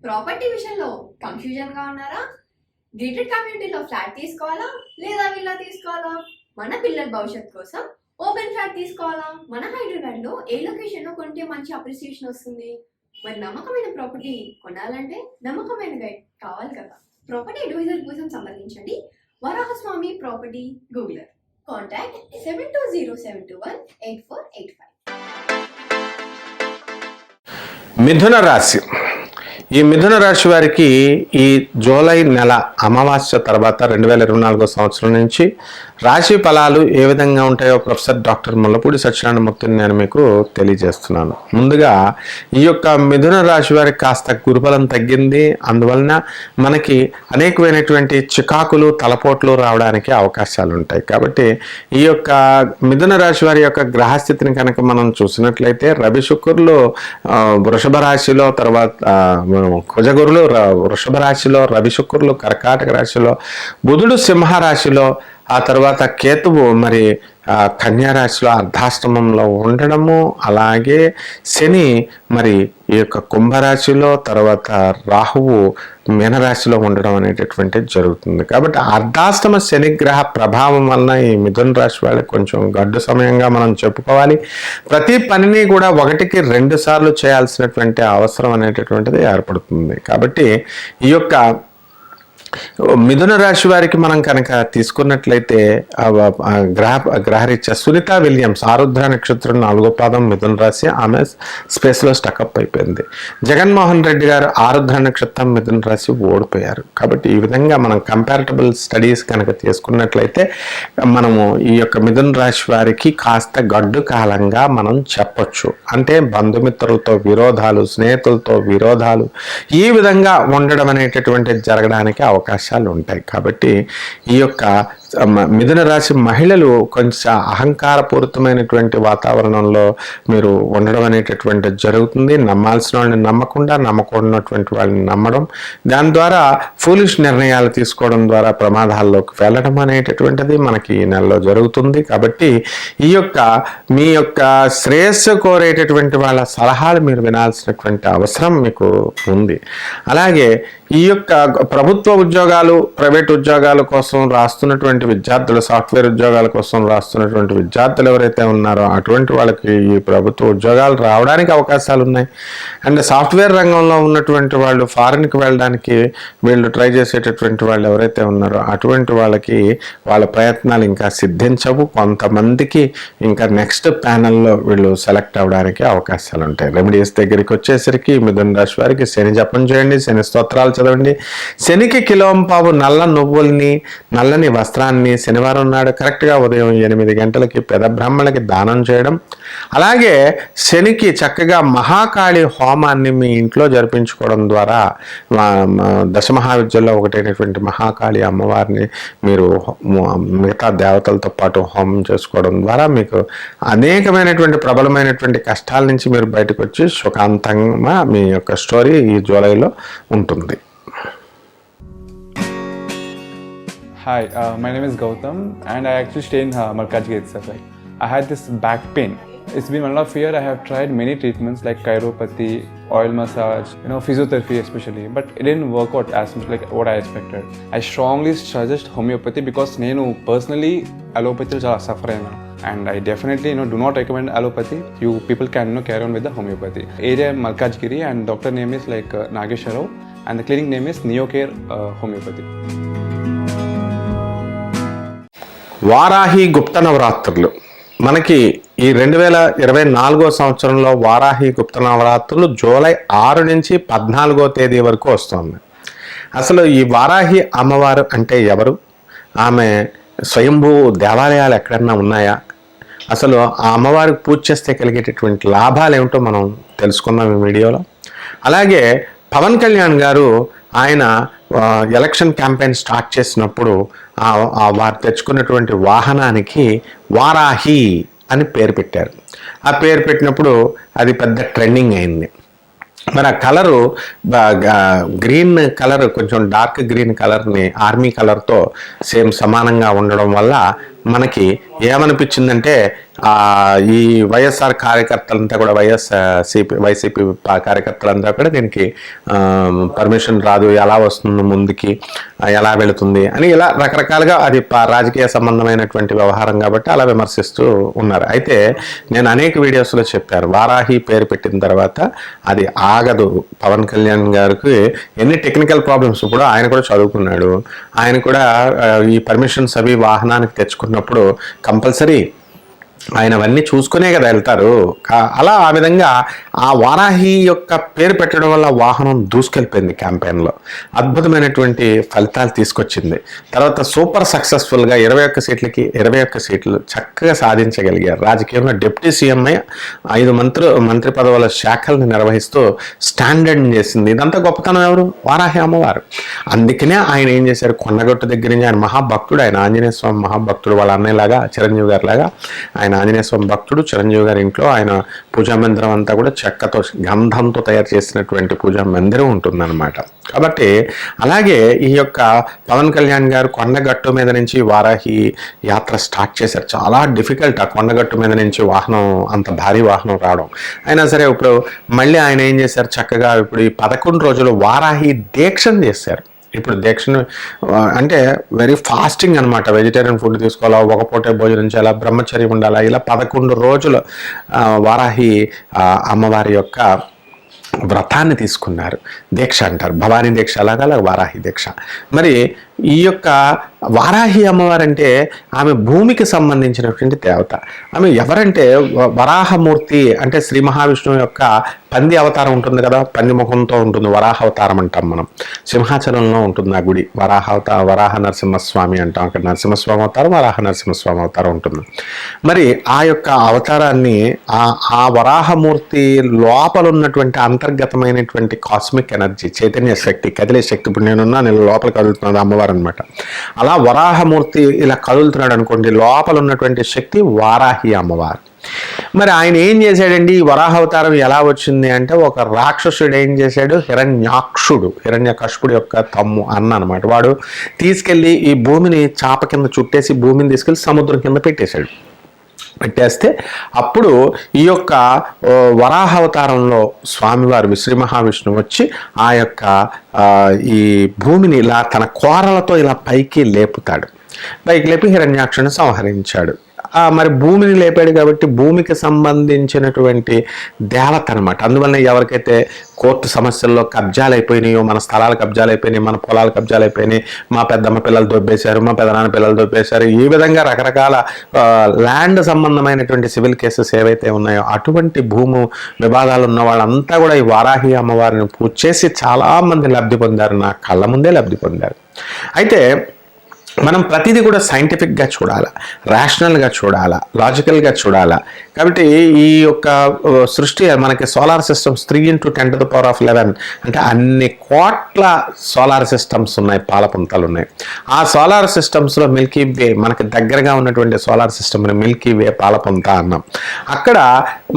Property విషయంలో confusion గా ఉన్నారా? గేటెడ్ కమ్యూనిటీలో ఫ్లాట్ తీసుకోవాలా లేదా విల్లా తీసుకోవాలా? మన పిల్లల భవిష్యత్ కోసం ఓపెన్ ఫ్లాట్ తీసుకోవాలా? మన హైదరాబాద్ లో ఏ లొకేషన్ లో కొంటే మంచి అప్రిసియేషన్ వస్తుంది? మరి నమ్మకమైన ప్రాపర్టీ కొనాలంటే నమ్మకమైన గైడ్ కావాలి కదా. ప్రాపర్టీ అడ్వైజర్ కోసం సంప్రదించండి వరాహస్వామి ప్రాపర్టీ గూగులర్. కాంటాక్ట్ 7207218485. మిథున రాశి. ఈ మిథున రాశి వారికి ఈ జూలై నెల అమావాస్య తర్వాత 2024 సంవత్సరం నుంచి రాశి ఫలాలు ఏ విధంగా ఉంటాయో ప్రొఫెసర్ డాక్టర్ ముల్లపూడి సత్యనారాయణమూర్తిని నేను మీకు తెలియజేస్తున్నాను. ముందుగా ఈ యొక్క మిథున రాశి వారికి కాస్త గురుబలం తగ్గింది. అందువలన మనకి అనేకమైనటువంటి చికాకులు తలపోట్లు రావడానికి అవకాశాలు ఉంటాయి. కాబట్టి ఈ యొక్క మిథున రాశి వారి యొక్క గ్రహస్థితిని కనుక మనం చూసినట్లయితే రవి శుక్రులు వృషభ రాశిలో, తర్వాత కుజగురులు వృషభ రాశిలో, రవి శుక్రులు కర్కాటక రాశిలో, బుధుడు సింహ రాశిలో, ఆ తర్వాత కేతువు మరి కన్యా రాశిలో అర్ధాష్టమంలో ఉండడము, అలాగే శని మరి ఈ యొక్క కుంభరాశిలో, తర్వాత రాహువు మీనరాశిలో ఉండడం అనేటటువంటిది జరుగుతుంది. కాబట్టి అర్ధాష్టమ శనిగ్రహ ప్రభావం వలన ఈ మిథున రాశి వాళ్ళకి కొంచెం గడ్డు సమయంగా మనం చెప్పుకోవాలి. ప్రతి పనిని కూడా 1కి 2 సార్లు చేయాల్సినటువంటి అవసరం అనేటటువంటిది ఏర్పడుతుంది. కాబట్టి ఈ యొక్క మిథున రాశి వారికి మనం కనుక తీసుకున్నట్లయితే గ్రహరీత్యా సునీత విలియమ్స్ ఆరుద్ర నక్షత్రం 4వ పాదం మిథున రాశి, ఆమె స్పేస్లో స్టకప్ అయిపోయింది. జగన్మోహన్ రెడ్డి గారు ఆరుద్ర నక్షత్రం మిథున రాశి ఓడిపోయారు. కాబట్టి ఈ విధంగా మనం కంపారిటబుల్ స్టడీస్ కనుక తీసుకున్నట్లయితే మనము ఈ యొక్క మిథున రాశి వారికి కాస్త గడ్డు కాలంగా మనం చెప్పొచ్చు. అంటే బంధుమిత్రులతో విరోధాలు, స్నేహితులతో విరోధాలు ఈ విధంగా ఉండడం అనేటటువంటి జరగడానికి అవకాశాలు ఉంటాయి. కాబట్టి ఈ యొక్క మిథున రాశి మహిళలు కొంచెం అహంకారపూరితమైనటువంటి వాతావరణంలో మీరు ఉండడం అనేటటువంటి జరుగుతుంది. నమ్మాల్సిన వాళ్ళని నమ్మకుండా నమ్మకూడనటువంటి వాళ్ళని నమ్మడం, దాని ద్వారా ఫూలిష్ నిర్ణయాలు తీసుకోవడం ద్వారా ప్రమాదాల్లోకి వెళ్ళడం అనేటటువంటిది మనకి ఈ నెలలో జరుగుతుంది. కాబట్టి ఈ యొక్క మీ యొక్క శ్రేయస్సు కోరేటటువంటి వాళ్ళ సలహాలు మీరు వినాల్సినటువంటి అవసరం మీకు ఉంది. అలాగే ఈ యొక్క ప్రభుత్వ ఉద్యోగాలు, ప్రైవేట్ ఉద్యోగాల కోసం రాస్తున్నటువంటి విద్యార్థులు, సాఫ్ట్వేర్ ఉద్యోగాల కోసం రాస్తున్నటువంటి విద్యార్థులు ఎవరైతే ఉన్నారో అటువంటి వాళ్ళకి ఈ ప్రభుత్వ ఉద్యోగాలు రావడానికి అవకాశాలు ఉన్నాయి. అండ్ సాఫ్ట్వేర్ రంగంలో ఉన్నటువంటి వాళ్ళు ఫారిన్కి వెళ్ళడానికి వీళ్ళు ట్రై చేసేటటువంటి వాళ్ళు ఎవరైతే ఉన్నారో అటువంటి వాళ్ళకి వాళ్ళ ప్రయత్నాలు ఇంకా సిద్ధించవు. కొంతమందికి ఇంకా నెక్స్ట్ ప్యానల్లో వీళ్ళు సెలెక్ట్ అవ్వడానికి అవకాశాలు ఉంటాయి. రెమెడీస్ దగ్గరికి వచ్చేసరికి మిథున రాశి వారికి శని జపం చేయండి, శని స్తోత్రాలు చదవండి. శనికి కిలోంపావు నల్ల నువ్వుల్ని, నల్లని వస్త్రాన్ని శనివారం నాడు కరెక్ట్గా ఉదయం 8 గంటలకి పెద బ్రాహ్మణులకి దానం చేయడం, అలాగే శనికి చక్కగా మహాకాళి హోమాన్ని మీ ఇంట్లో జరిపించుకోవడం ద్వారా దశమహావిద్యల్లో ఒకటైనటువంటి మహాకాళి అమ్మవారిని మీరు మిగతా దేవతలతో పాటు హోమం చేసుకోవడం ద్వారా మీకు అనేకమైనటువంటి ప్రబలమైనటువంటి కష్టాల నుంచి మీరు బయటకు వచ్చి సుఖాంతంగా మీ యొక్క స్టోరీ ఈ జూలైలో ఉంటుంది. Hi, my name is Gautam and I actually stay in Malkajgiri itself. I had this back pain. It's been 1.5 years. I have tried many treatments like chiropathy, oil massage, physiotherapy especially, but it didn't work out as much like what I expected. I strongly suggest homeopathy because నేను personally allopathy చాలా suffer అయినా, and I definitely do not recommend allopathy. You people can carry on with the homeopathy. Area Malkajgiri and doctor name is like Nageswar Rao and the clinic name is Neocare Homeopathy. Varahi గుప్త నవరాత్రులు మనకి ఈ 2024 సంవత్సరంలో వారాహి గుప్త నవరాత్రులు July 6 నుంచి 14వ తేదీ వరకు వస్తుంది. అసలు ఈ వారాహి అమ్మవారు అంటే ఎవరు? ఆమె స్వయంభూ దేవాలయాలు ఎక్కడన్నా ఉన్నాయా? అసలు ఆ అమ్మవారికి పూజ చేస్తే కలిగేటటువంటి లాభాలు ఏమిటో మనం తెలుసుకుందాం ఈ వీడియోలో. అలాగే పవన్ కళ్యాణ్ గారు ఆయన ఎలక్షన్ క్యాంపెయిన్ స్టార్ట్ చేసినప్పుడు వారు తెచ్చుకున్నటువంటి వాహనానికి వారాహి అని పేరు పెట్టారు. ఆ పేరు పెట్టినప్పుడు అది పెద్ద ట్రెండింగ్ అయింది. మరి ఆ కలరు గ్రీన్ కలర్, కొంచెం డార్క్ గ్రీన్ కలర్ని ఆర్మీ కలర్తో సేమ్ సమానంగా ఉండడం వల్ల మనకి ఏమనిపించిందంటే ఈ వైఎస్ఆర్ కార్యకర్తలంతా కూడా వైసీపీ కార్యకర్తలంతా కూడా దీనికి పర్మిషన్ రాదు, ఎలా వస్తుంది ముందుకి, ఎలా వెళుతుంది అని ఇలా రకరకాలుగా అది రాజకీయ సంబంధమైనటువంటి వ్యవహారం కాబట్టి అలా విమర్శిస్తూ ఉన్నారు. అయితే నేను అనేక వీడియోస్లో చెప్పాను, వారాహి పేరు పెట్టిన తర్వాత అది ఆగదు. పవన్ కళ్యాణ్ గారికి ఎన్ని టెక్నికల్ ప్రాబ్లమ్స్, ఇప్పుడు ఆయన కూడా చదువుకున్నాడు, ఆయన కూడా ఈ పర్మిషన్స్ అవి వాహనానికి తెచ్చుకున్నప్పుడు కంపల్సరీ ఆయన అవన్నీ చూసుకునే కదా వెళ్తారు. అలా ఆ విధంగా ఆ వారాహి యొక్క పేరు పెట్టడం వల్ల వాహనం దూసుకెళ్ళిపోయింది క్యాంపెయిన్లో, అద్భుతమైనటువంటి ఫలితాలు తీసుకొచ్చింది. తర్వాత సూపర్ సక్సెస్ఫుల్గా 21 సీట్లు చక్కగా సాధించగలిగారు. రాజకీయంలో డిప్యూటీ సీఎం 5 మంత్రి పదవుల శాఖల్ని నిర్వహిస్తూ స్టాండర్డ్ చేసింది. ఇదంతా గొప్పతనం ఎవరు? వారాహి అమ్మవారు. అందుకనే ఆయన ఏం చేశారు, కొండగట్టు దగ్గర నుంచి ఆయన మహాభక్తుడు, ఆయన ఆంజనేయ స్వామి మహాభక్తుడు, వాళ్ళ అన్నయ్యలాగా చిరంజీవి గారి లాగా ఆయన ఆంజనేయ స్వామి భక్తుడు. చిరంజీవి గారి ఇంట్లో ఆయన పూజా మందిరం అంతా కూడా చెక్కతో గంధంతో తయారు చేసినటువంటి పూజా మందిరం ఉంటుందన్నమాట. కాబట్టి అలాగే ఈ యొక్క పవన్ కళ్యాణ్ గారు కొండగట్టు మీద నుంచి వారాహి యాత్ర స్టార్ట్ చేశారు. చాలా డిఫికల్ట్ ఆ కొండగట్టు మీద నుంచి వాహనం, అంత భారీ వాహనం రావడం. అయినా సరే ఇప్పుడు మళ్ళీ ఆయన ఏం చేశారు, చక్కగా ఇప్పుడు ఈ 11 రోజులు వారాహి దీక్షను చేశారు. ఇప్పుడు దీక్షను అంటే వెరీ ఫాస్టింగ్ అనమాట. వెజిటేరియన్ ఫుడ్ తీసుకోవాలా, ఒక పూటే భోజనం చేయాలా, బ్రహ్మచర్యం ఉండాలా, ఇలా 11 రోజులు వారాహి అమ్మవారి యొక్క వ్రతాన్ని తీసుకున్నారు. దీక్ష అంటారు, భవానీ దీక్ష అలాగా వారాహి దీక్ష. మరి ఈ యొక్క వారాహి అమ్మవారంటే ఆమె భూమికి సంబంధించినటువంటి దేవత. ఆమె ఎవరంటే వరాహమూర్తి, అంటే శ్రీ మహావిష్ణువు యొక్క పంది అవతారం ఉంటుంది కదా, పంది ముఖంతో ఉంటుంది, వరాహ అవతారం అంటాం మనం. సింహాచలంలో ఉంటుంది ఆ గుడి, వరాహ నరసింహస్వామి అంటాం. అక్కడ నరసింహస్వామి అవతారం, వరాహ నరసింహస్వామి అవతారం ఉంటుంది. మరి ఆ యొక్క అవతారాన్ని ఆ వరాహమూర్తి లోపల ఉన్నటువంటి అంతర్గతమైనటువంటి కాస్మిక్ ఎనర్జీ, చైతన్య శక్తి, కదిలే శక్తి, ఇప్పుడు నేనున్నా నేను లోపల కదులుతున్నది అమ్మవారు అనమాట. అలా వరాహమూర్తి ఇలా కదులుతున్నాడు అనుకోండి, లోపల ఉన్నటువంటి శక్తి వారాహి అమ్మవారు. మరి ఆయన ఏం చేశాడండి, ఈ వరాహ అవతారం ఎలా వచ్చింది అంటే, ఒక రాక్షసుడు ఏం చేశాడు, హిరణ్యకశిపుడు యొక్క అన్న అనమాట. వాడు తీసుకెళ్ళి ఈ భూమిని చాప కింద చుట్టేసి భూమిని తీసుకెళ్ళి సముద్రం కింద పెట్టేస్తే అప్పుడు ఈ యొక్క వరాహ అవతారంలో స్వామివారు శ్రీ మహావిష్ణువు వచ్చి ఆ యొక్క ఈ భూమిని ఇలా తన కోరలతో ఇలా పైకి లేపి హిరణ్యాక్షుని సంహరించాడు. మరి భూమిని లేపాడు కాబట్టి భూమికి సంబంధించినటువంటి దేవత అనమాట. అందువల్ల ఎవరికైతే కోర్టు సమస్యల్లో కబ్జాలు అయిపోయినాయో, మన స్థలాలు కబ్జాలు అయిపోయినాయి, మన పొలాలు కబ్జాలు అయిపోయినాయి, మా పెద్దమ్మ పిల్లలు దొబ్బేశారు, మా పెదనాన్న పిల్లలు దొబ్బేశారు, ఈ విధంగా రకరకాల ల్యాండ్ సంబంధమైనటువంటి సివిల్ కేసెస్ ఏవైతే ఉన్నాయో అటువంటి భూము వివాదాలు ఉన్న వాళ్ళంతా కూడా ఈ వారాహి అమ్మవారిని పూజ చేసి చాలామంది లబ్ధి పొందారు, నా కళ్ళ ముందే లబ్ధి పొందారు. అయితే మనం ప్రతిదీ కూడా సైంటిఫిక్గా చూడాలా, రేషనల్గా చూడాలా, లాజికల్గా చూడాలా. కాబట్టి ఈ యొక్క సృష్టి మనకి సోలార్ సిస్టమ్స్ 3 × 10⁻11 అంటే అన్ని కోట్ల సోలార్ సిస్టమ్స్ ఉన్నాయి, పాలపుంతలు ఉన్నాయి. ఆ సోలార్ సిస్టమ్స్లో మిల్కీ వే మనకి దగ్గరగా ఉన్నటువంటి సోలార్ సిస్టమ్ని మిల్కీ వే పాలపుంత అన్నాం. అక్కడ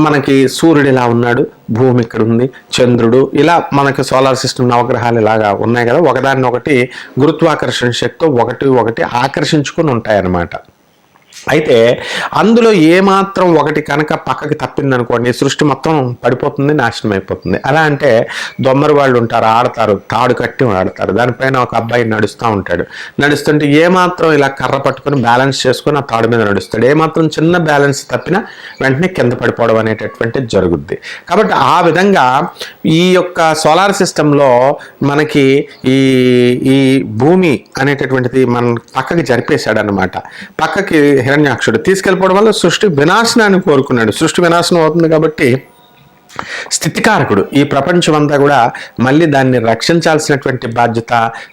మనకి సూర్యుడు ఇలా ఉన్నాడు, భూమి ఇక్కడ ఉంది, చంద్రుడు, ఇలా మనకి సోలార్ సిస్టమ్ నవగ్రహాలు ఇలాగా ఉన్నాయి కదా, ఒకదాన్ని ఒకటి గురుత్వాకర్షణ శక్తితో ఒకటి ఆకర్షించుకుని ఉంటాయన్నమాట. అయితే అందులో ఏమాత్రం ఒకటి కనుక పక్కకి తప్పిందనుకోండి, సృష్టి మొత్తం పడిపోతుంది, నాశనం అయిపోతుంది. ఎలా అంటే దొమ్మరి వాళ్ళు ఉంటారు, ఆడతారు, తాడు కట్టి ఆడతారు, దానిపైన ఒక అబ్బాయి నడుస్తుంటే ఏమాత్రం ఇలా కర్ర పట్టుకొని బ్యాలెన్స్ చేసుకొని ఆ తాడు మీద నడుస్తాడు. ఏమాత్రం చిన్న బ్యాలెన్స్ తప్పినా వెంటనే కింద పడిపోవడం అనేటటువంటిది జరుగుద్ది. కాబట్టి ఆ విధంగా ఈ యొక్క సోలార్ సిస్టంలో మనకి ఈ భూమి అనేటటువంటిది మన పక్కకి జరిపేశాడు అనమాట. పక్కకి హిరణ్యాక్షుడు తీసుకెళ్ళిపోవడం వల్ల సృష్టి వినాశనాన్ని కోరుకున్నాడు. సృష్టి వినాశనం అవుతుంది కాబట్టి స్థితికారకుడు, ఈ ప్రపంచం అంతా కూడా మళ్ళీ దాన్ని రక్షించాల్సినటువంటి బాధ్యత,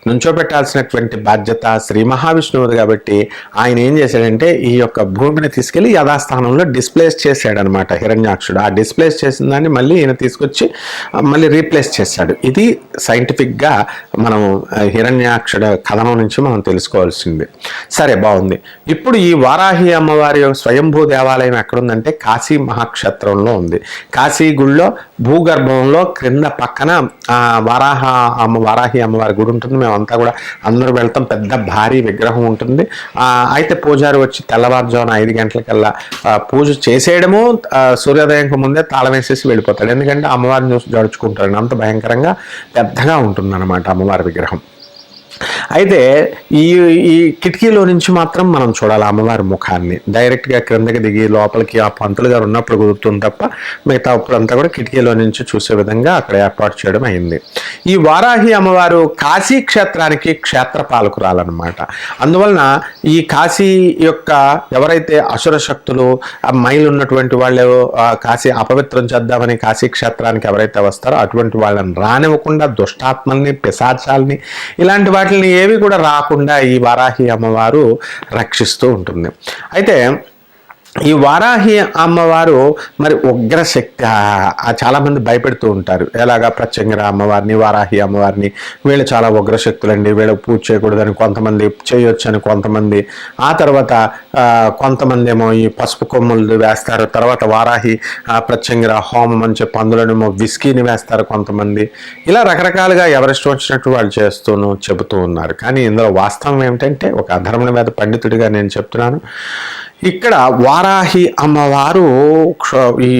నుంచోబెట్టాల్సినటువంటి బాధ్యత శ్రీ మహావిష్ణువుది. కాబట్టి ఆయన ఏం చేశాడంటే ఈ యొక్క భూమిని తీసుకెళ్లి యథాస్థానంలో డిస్ప్లేస్ చేశాడనమాట హిరణ్యాక్షుడు. ఆ డిస్ప్లేస్ చేసిన దాన్ని మళ్ళీ ఈయన తీసుకొచ్చి మళ్ళీ రీప్లేస్ చేశాడు. ఇది సైంటిఫిక్గా మనం హిరణ్యాక్షుడ కథనం నుంచి మనం తెలుసుకోవాల్సింది. సరే, బాగుంది. ఇప్పుడు ఈ వారాహి అమ్మవారి స్వయంభూ దేవాలయం ఎక్కడుందంటే కాశీ మహాక్షేత్రంలో ఉంది. కాశీ గుళ్ళో గుళ్ళో భూగర్భంలో క్రింద పక్కన వారాహి అమ్మవారి గుడి ఉంటుంది. మేమంతా కూడా అందరూ వెళ్తాం. పెద్ద భారీ విగ్రహం ఉంటుంది. అయితే పూజారి వచ్చి తెల్లవారుజామున 5 గంటలకల్లా పూజ చేసేయడము, సూర్యోదయంకి ముందే తాళం వేసేసి వెళ్ళిపోతాడు. ఎందుకంటే అమ్మవారిని చూసి జడుచుకుంటాడు. అంత భయంకరంగా పెద్దగా ఉంటుంది అన్నమాట అమ్మవారి విగ్రహం. అయితే ఈ కిటికీలో నుంచి మాత్రం మనం చూడాలి అమ్మవారి ముఖాన్ని. డైరెక్ట్గా క్రిందకి దిగి లోపలికి ఆ పంతులు గారు ఉన్నప్పుడు కుదురుతుంది తప్ప మిగతా అప్పుడంతా కూడా కిటికీలో నుంచి చూసే విధంగా అక్కడ ఏర్పాటు చేయడం అయింది. ఈ వారాహి అమ్మవారు కాశీ క్షేత్రానికి క్షేత్రపాలకురాలన్నమాట. అందువలన ఈ కాశీ యొక్క ఎవరైతే అసుర శక్తులు మైలు ఉన్నటువంటి వాళ్ళు కాశీ అపవిత్రం చేద్దామని కాశీ క్షేత్రానికి ఎవరైతే వస్తారో అటువంటి వాళ్ళని రానివ్వకుండా దుష్టాత్మల్ని, పిశాచాల్ని, ఇలాంటి వాటిని ఏవి కూడా రాకుండా ఈ వారాహి అమ్మవారు రక్షిస్తూ ఉంటుంది. అయితే ఈ వారాహి అమ్మవారు మరి ఉగ్రశక్తి. చాలామంది భయపెడుతూ ఉంటారు, ఎలాగా ప్రత్యంగిర అమ్మవారిని, వారాహి అమ్మవారిని, వీళ్ళు చాలా ఉగ్రశక్తులండి, వీళ్ళకి పూజ చేయకూడదని కొంతమంది, చేయొచ్చని కొంతమంది, ఆ తర్వాత కొంతమంది ఏమో ఈ పసుపు కొమ్ములు వేస్తారు, తర్వాత వారాహి ప్రత్యంగిర హోమం అని చెప్పి అందులోనేమో విస్కీని వేస్తారు కొంతమంది. ఇలా రకరకాలుగా ఎవరిష్టం వచ్చినట్టు వాళ్ళు చెబుతూ ఉన్నారు. కానీ ఇందులో వాస్తవం ఏమిటంటే, ఒక అధర్మణ వేద పండితుడిగా నేను చెప్తున్నాను, ఇక్కడ వారాహి అమ్మవారు ఈ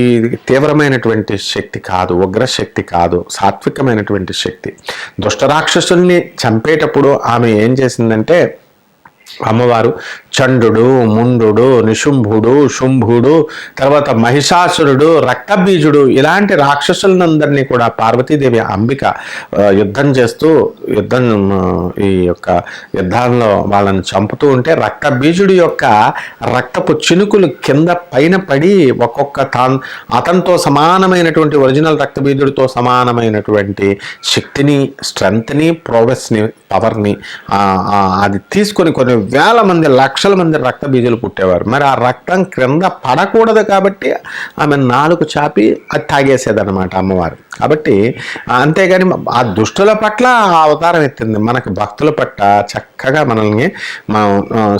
తీవ్రమైనటువంటి శక్తి కాదు, ఉగ్రశక్తి కాదు, సాత్వికమైనటువంటి శక్తి. దుష్టరాక్షసుల్ని చంపేటప్పుడు ఆమె ఏం చేసిందంటే, అమ్మవారు చండు, ముండు, నిశుంభుడు, శుంభుడు, తర్వాత మహిషాసురుడు, రక్తబీజుడు, ఇలాంటి రాక్షసులందరినీ కూడా పార్వతీదేవి అంబిక ఈ యొక్క యుద్ధాల్లో వాళ్ళని చంపుతూ ఉంటే రక్తబీజుడి యొక్క రక్తపు చినుకులు కింద పైన పడి ఒక్కొక్క అతనితో సమానమైనటువంటి ఒరిజినల్ రక్తబీజుడితో సమానమైనటువంటి శక్తిని, స్ట్రెంగ్త్ని, ప్రోగ్రెస్ని, పవర్ని అది తీసుకొని కొన్ని వేల మంది, లక్షల మంది రక్త బీజాలు పుట్టేవారు. మరి ఆ రక్తం క్రింద పడకూడదు కాబట్టి ఆమె నాలుగు చాపి అది తాగేసేదన్నమాట అమ్మవారు. కాబట్టి అంతేగాని ఆ దుష్టుల పట్ల ఆ అవతారం ఎత్తింది. మనకి భక్తుల పట్ల చక్కగా మనల్ని మనం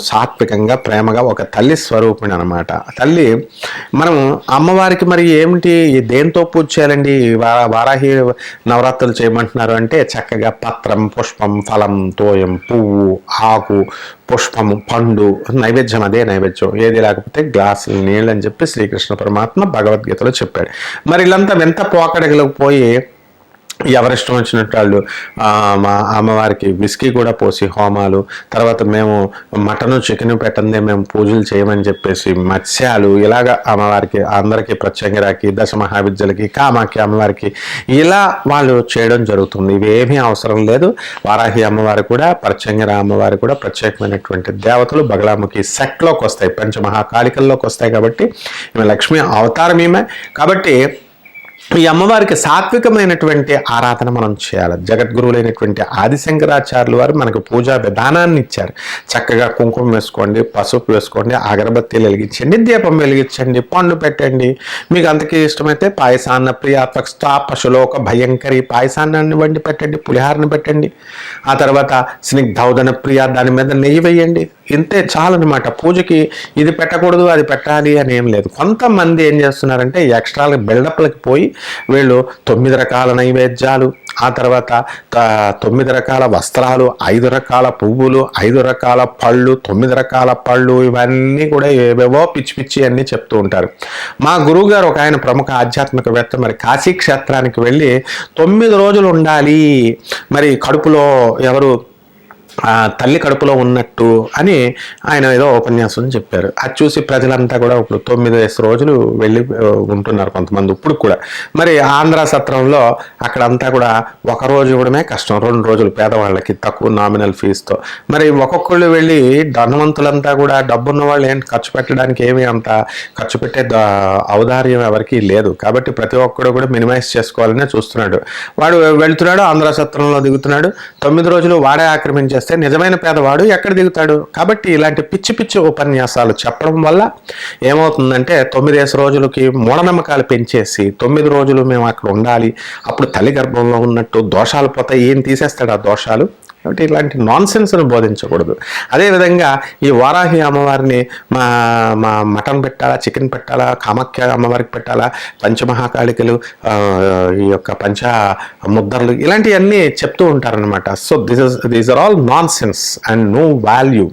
సాత్వికంగా, ప్రేమగా ఒక తల్లి స్వరూపిణి అనమాట. తల్లి మనం అమ్మవారికి మరి ఏమిటి, దేంతో పూజ చేయాలండి? వారాహి నవరాత్రులు చేయమంటున్నారు అంటే చక్కగా పత్రం, పుష్పం, ఫలం, తోయం, పువ్వు, ఆకు, పుష్పము, పండు, నైవేద్యం. అదే నైవేద్యం. ఏది లేకపోతే గ్లాసులు నీళ్ళు అని చెప్పి శ్రీకృష్ణ పరమాత్మ భగవద్గీతలో చెప్పాడు. మరి వీళ్ళంతా వింత పోకడగలకు పోయి ఎవరిష్టం వచ్చినట్టు వాళ్ళు మా అమ్మవారికి విస్కీ కూడా పోసి హోమాలు, తర్వాత మేము మటను, చికెన్ పెట్టందే మేము పూజలు చేయమని చెప్పేసి మత్స్యాలు, ఇలాగ అమ్మవారికి, అందరికీ, ప్రత్యంగిరాకి, దశ మహావిద్యలకి, కామాఖ్య అమ్మవారికి ఇలా వాళ్ళు చేయడం జరుగుతుంది. ఇవేమీ అవసరం లేదు. వారాహి అమ్మవారు కూడా, ప్రత్యంగిర అమ్మవారు కూడా ప్రత్యేకమైనటువంటి దేవతలు. బగలాముఖి సెట్లోకి వస్తాయి, పంచమహాకాళికల్లోకి వస్తాయి. కాబట్టి ఈమె లక్ష్మీ అవతారం ఈమె. కాబట్టి ఈ అమ్మవారికి సాత్వికమైనటువంటి ఆరాధన మనం చేయాలి. జగద్గురువులైనటువంటి ఆదిశంకరాచార్యులు వారు మనకు పూజా విధానాన్ని ఇచ్చారు. చక్కగా కుంకుమ వేసుకోండి, పసుపు వేసుకోండి, అగరబత్తీలు వెలిగించండి, దీపం వెలిగించండి, పండు పెట్టండి. మీకు అంతకీ ఇష్టమైతే పాయసాన్న ప్రియ త్వక్స్థా పశులోక భయంకరి పాయసాన్ని వండి పెట్టండి, పులిహారని పెట్టండి. ఆ తర్వాత స్నిగ్ధౌదన ప్రియ, దాని మీద నెయ్యి వేయండి. ఇంతే చాలన్నమాట. పూజకి ఇది పెట్టకూడదు, అది పెట్టాలి అని ఏం లేదు. కొంతమంది ఏం చేస్తున్నారంటే ఎక్స్ట్రా బిల్డప్లకి పోయి వీళ్ళు 9 రకాల నైవేద్యాలు, ఆ తర్వాత 9 రకాల వస్త్రాలు, 5 రకాల పువ్వులు, 5 రకాల పళ్ళు, 9 రకాల పళ్ళు, ఇవన్నీ కూడా ఏవేవో పిచ్చి పిచ్చి అన్నీ చెప్తూ ఉంటారు. మా గురువు గారు ఒక ఆయన ప్రముఖ ఆధ్యాత్మికవేత్త మరి కాశీ క్షేత్రానికి వెళ్ళి 9 రోజులు ఉండాలి, మరి కడుపులో ఎవరు తల్లి కడుపులో ఉన్నట్టు అని ఆయన ఏదో ఉపన్యాసం చెప్పారు. అది చూసి ప్రజలంతా కూడా ఇప్పుడు 9 రోజులు వెళ్ళి ఉంటున్నారు కొంతమంది ఇప్పుడు కూడా. మరి ఆంధ్ర సత్రంలో అక్కడంతా కూడా ఒక రోజు ఇవ్వడమే కష్టం, 2 రోజులు పేదవాళ్ళకి తక్కువ నామినల్ ఫీజుతో. మరి ఒక్కొక్కళ్ళు వెళ్ళి ధనవంతులంతా కూడా, డబ్బున్న వాళ్ళు ఏంటి ఖర్చు పెట్టడానికి ఏమీ అంత ఖర్చు పెట్టే ఔదార్యం ఎవరికి లేదు. కాబట్టి ప్రతి ఒక్కడు కూడా మినిమైజ్ చేసుకోవాలనే చూస్తున్నాడు. వాడు వెళ్తున్నాడు, ఆంధ్ర సత్రంలో దిగుతున్నాడు, 9 రోజులు వాడే ఆక్రమించేస్తే నిజమైన పేదవాడు ఎక్కడ దిగుతాడు? కాబట్టి ఇలాంటి పిచ్చి పిచ్చి ఉపన్యాసాలు చెప్పడం వల్ల ఏమవుతుందంటే 9 రోజులకి మూఢనమ్మకాలు పెంచేసి 9 రోజులు మేము అక్కడ ఉండాలి, అప్పుడు తల్లి గర్భంలో ఉన్నట్టు దోషాలు పోతాయి. ఏం తీసేస్తాడు ఆ దోషాలు? కాబట్టి ఇలాంటి నాన్సెన్స్ను బోధించకూడదు. అదేవిధంగా ఈ వారాహి అమ్మవారిని మా మటన్ పెట్టాలా, చికెన్ పెట్టాలా, కామాఖ్య అమ్మవారికి పెట్టాలా, పంచమహాకాళికలు, ఈ యొక్క పంచ ముద్దర్లు, ఇలాంటివన్నీ చెప్తూ ఉంటారనమాట. So these are all nonsense and no value.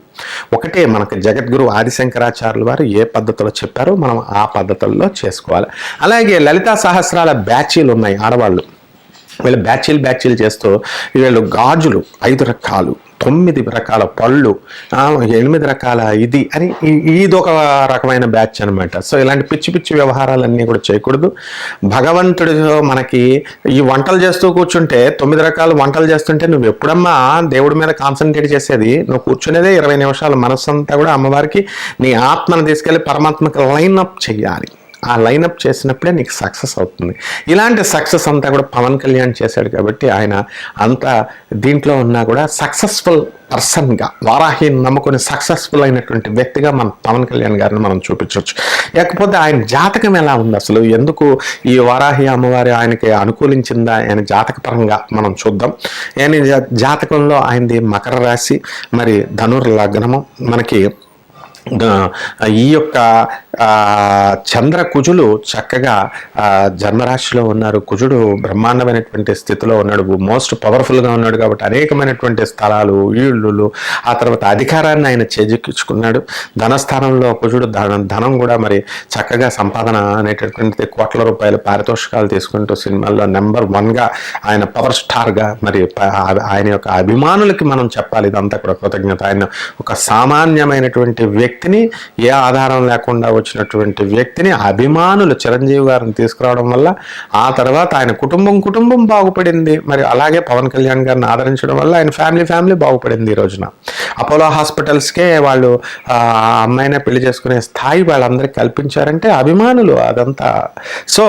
ఒకటే మనకు జగద్గురు ఆదిశంకరాచార్యులు వారు ఏ పద్ధతిలో చెప్పారో మనం ఆ పద్ధతుల్లో చేసుకోవాలి. అలాగే లలితా సహస్రాల బ్యాచీలు ఉన్నాయి ఆడవాళ్ళు, వీళ్ళు బ్యాచీలు చేస్తూ వీళ్ళు గాజులు 5 రకాలు, 9 రకాల పళ్ళు, 8 రకాల ఇది అని ఇదొక రకమైన బ్యాచ్ అనమాట. సో ఇలాంటి పిచ్చి వ్యవహారాలన్నీ కూడా చేయకూడదు. భగవంతుడు మనకి ఈ వంటలు చేస్తూ కూర్చుంటే 9 రకాల వంటలు చేస్తుంటే నువ్వు ఎప్పుడమ్మా దేవుడి మీద కాన్సన్ట్రేట్ చేసేది? నువ్వు కూర్చునేదే 20 నిమిషాలు. మనస్సంతా కూడా అమ్మవారికి నీ ఆత్మను తీసుకెళ్ళి పరమాత్మకి లైన్అప్ చెయ్యాలి. ఆ లైనప్ చేసినప్పుడే నీకు సక్సెస్ అవుతుంది. ఇలాంటి సక్సెస్ అంతా కూడా పవన్ కళ్యాణ్ చేశాడు కాబట్టి ఆయన అంత దీంట్లో ఉన్నా కూడా సక్సెస్ఫుల్ పర్సన్గా, వారాహిని నమ్ముకొని సక్సెస్ఫుల్ అయినటువంటి వ్యక్తిగా మన పవన్ కళ్యాణ్ గారిని మనం చూపించవచ్చు. లేకపోతే ఆయన జాతకం ఎలా ఉంది, అసలు ఎందుకు ఈ వారాహి అమ్మవారి ఆయనకి అనుకూలించిందా ఆయన జాతకపరంగా మనం చూద్దాం. ఆయన జాతకంలో ఆయనది మకర రాశి, మరి ధనుర్ లగ్నము. మనకి ఈ యొక్క చంద్ర కుజులు చక్కగా జన్మరాశిలో ఉన్నారు. కుజుడు బ్రహ్మాండమైనటువంటి స్థితిలో ఉన్నాడు, మోస్ట్ పవర్ఫుల్గా ఉన్నాడు. కాబట్టి అనేకమైనటువంటి స్థలాలు, ఇళ్ళు, ఆ తర్వాత అధికారాన్ని ఆయన చేజిక్కించుకున్నాడు. ధనస్థానంలో కుజుడు ధనం కూడా మరి చక్కగా సంపాదన అనేటటువంటిది కోట్ల రూపాయల పారితోషికాలు తీసుకుంటూ సినిమాల్లో నెంబర్ 1గా ఆయన పవర్ స్టార్గా, మరి ఆయన యొక్క అభిమానులకి మనం చెప్పాలి ఇదంతా కూడా కృతజ్ఞత. ఆయన ఒక సామాన్యమైనటువంటి వ్యక్తిని, ఏ ఆధారం లేకుండా వచ్చినటువంటి వ్యక్తిని అభిమానులు చిరంజీవి గారిని తీసుకురావడం వల్ల ఆ తర్వాత ఆయన కుటుంబం బాగుపడింది. మరి అలాగే పవన్ కళ్యాణ్ గారిని ఆదరించడం వల్ల ఆయన ఫ్యామిలీ బాగుపడింది. ఈ రోజున అపోలో హాస్పిటల్స్కే వాళ్ళు అమ్మాయినే పెళ్లి చేసుకునే స్థాయి వాళ్ళందరికీ కల్పించారంటే అభిమానులు అదంతా. సో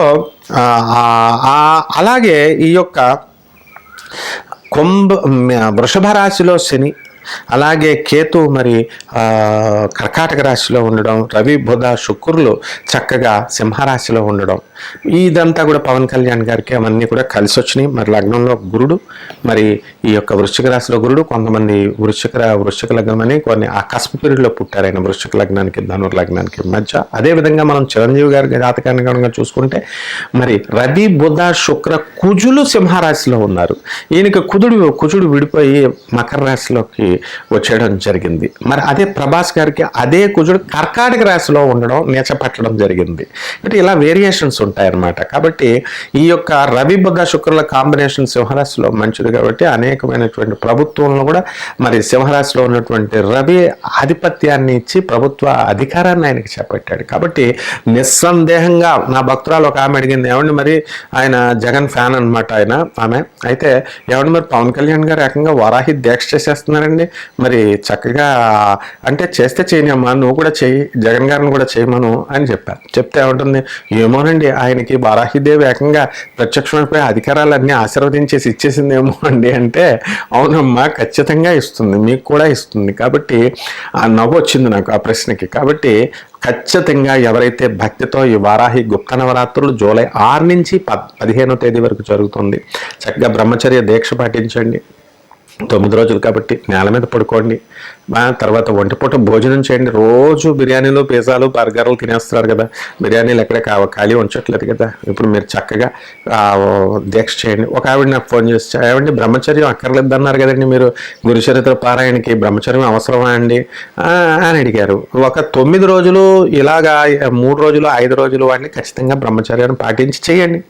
అలాగే ఈ యొక్క వృషభ రాశిలో శని, అలాగే కేతు మరి కర్కాటక రాశిలో ఉండడం, రవి బుధ శుక్రులు చక్కగా సింహరాశిలో ఉండడం, ఇదంతా కూడా పవన్ కళ్యాణ్ గారికి అవన్నీ కూడా కలిసి వచ్చినాయి. మరి లగ్నంలో గురుడు, మరి ఈ యొక్క వృశ్చిక రాశిలో గురుడు, కొంతమంది వృశ్చిక లగ్నం అని కొన్ని ఆ కస్ప పీరియడ్లో పుట్టారు ఆయన వృశ్చిక లగ్నానికి ధనుర్ లగ్నానికి మధ్య. అదేవిధంగా మనం చిరంజీవి గారి జాతకాన్ని కనుక చూసుకుంటే మరి రవి బుధ శుక్ర కుజులు సింహరాశిలో ఉన్నారు. ఈయనకి కుజుడు విడిపోయి మకర రాశిలోకి వచ్చేయడం జరిగింది. మరి అదే ప్రభాస్ గారికి అదే కుజుడు కర్కాటక రాశిలో ఉండడం, నేచపట్టడం జరిగింది. అంటే ఇలా వేరియేషన్స్ ఉంటాయన్నమాట. కాబట్టి ఈ యొక్క రవి బుధ శుక్రుల కాంబినేషన్ సింహరాశిలో మంచిది కాబట్టి అనేకమైనటువంటి ప్రభుత్వంలో కూడా మరి సింహరాశిలో ఉన్నటువంటి రవి ఆధిపత్యాన్ని ఇచ్చి ప్రభుత్వ అధికారాన్ని ఆయనకి చేపట్టాడు. కాబట్టి నిస్సందేహంగా నా భక్తురాలు ఒక ఆమె అడిగింది, ఏమండి మరి ఆయన జగన్ ఫ్యాన్ అనమాట ఆమె అయితే, ఏమండి మరి పవన్ కళ్యాణ్ గారు ఏకంగా వారాహి దీక్ష చేసేస్తున్నారండి, మరి చక్కగా అంటే చేస్తే చేయనమ్మా, నువ్వు కూడా చేయి, జగన్ గారిని కూడా చేయమను అని చెప్పారు. చెప్తే ఏమంటుంది, ఏమోనండి ఆయనకి వారాహిదేవి ఏకంగా ప్రత్యక్షమైపోయి అధికారాలన్నీ ఆశీర్వదించేసి ఇచ్చేసిందేమో అండి అంటే, అవునమ్మా ఖచ్చితంగా ఇస్తుంది, మీకు కూడా ఇస్తుంది. కాబట్టి ఆ నవ్వు వచ్చింది నాకు ఆ ప్రశ్నకి. కాబట్టి ఖచ్చితంగా ఎవరైతే భక్తితో ఈ వారాహి గుప్త నవరాత్రులు జూలై 6 నుంచి 15వ తేదీ వరకు జరుగుతుంది, చక్కగా బ్రహ్మచర్య దీక్ష పాటించండి. 9 రోజులు కాబట్టి నేల మీద పడుకోండి. తర్వాత ఒంటిపూట భోజనం చేయండి. రోజు బిర్యానీలు, పిజ్జాలు, బర్గర్లు తినేస్తున్నారు కదా, బిర్యానీలు ఎక్కడే ఖాళీ ఉంచట్లేదు కదా. ఇప్పుడు మీరు చక్కగా దీక్ష చేయండి. ఒక ఆవిడ నాకు ఫోన్ చేసి, ఏమండి బ్రహ్మచర్యం అక్కర్లేదు అన్నారు కదండి మీరు, గురుచరిత్ర పారాయణకి బ్రహ్మచర్యం అవసరమా అండి అని అడిగారు. ఒక 9 రోజులు ఇలాగా 3 రోజులు 5 రోజులు వాటిని ఖచ్చితంగా బ్రహ్మచర్యాన్ని పాటించి చేయండి.